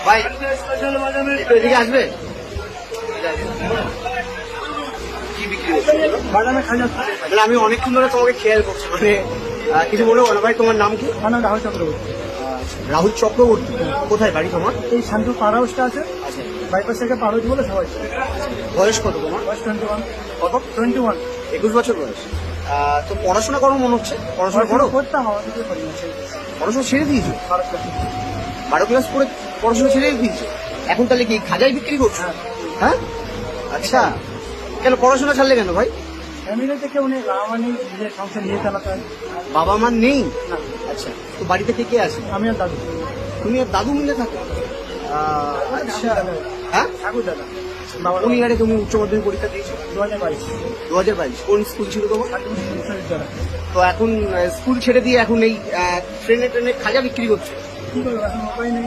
ভাই এদিকে আসবে কি বিক্রি হচ্ছে বাদামে খাজা মানে আমি অনেকক্ষণ ধরে তোমাকে খেয়াল করছি মানে কিছু বলে বলো ভাই তোমার নাম কি আমার নাম রাহুল চক্রবর্তী। রাহুল চক্রবর্তী কোথায় বাড়ি তোমার এই শান্তিপুর পাড়া হাউসটা আছে, আচ্ছা বাইপাস থেকে পাড়া বলে সবাই। বয়স কত তোমার বয়স 21। কত 21 21 বছর বয়স তো পড়াশোনা করো মনে হচ্ছে পড়াশোনা করো করতাম, আমাদের কিছু করি না সেই পড়াশোনা ছেড়ে দিয়েছো 12 ক্লাস পড়ে পড়াশোনা ছেড়ে দিয়েছো এখন তাহলে কি খাজাই বিক্রি করছো হ্যাঁ আচ্ছা কেন পড়াশোনা ছাড়লে কেন ভাই ফ্যামিলিতে কেউ নেই, বাবা নেই, নিজের সংসার নিয়ে চালাতে হয়। বাবা মা নেই না, আচ্ছা তো বাড়িতে কে কে আছে আমি আর দাদু। তুমি আর দাদু মিলে থাকো আচ্ছা হ্যাঁ ঠাকুর দাদা বাবা কোন ইয়ারে তুমি উচ্চ মাধ্যমিক পরীক্ষা দিয়েছো 2022 2022 কোন স্কুল ছিল তোমার শান্তিপুর বিশ্ববিদ্যালয়। তো এখন স্কুল ছেড়ে দিয়ে এখন এই ট্রেনে খাজা বিক্রি করছো কি করবো, এখন উপায় নেই।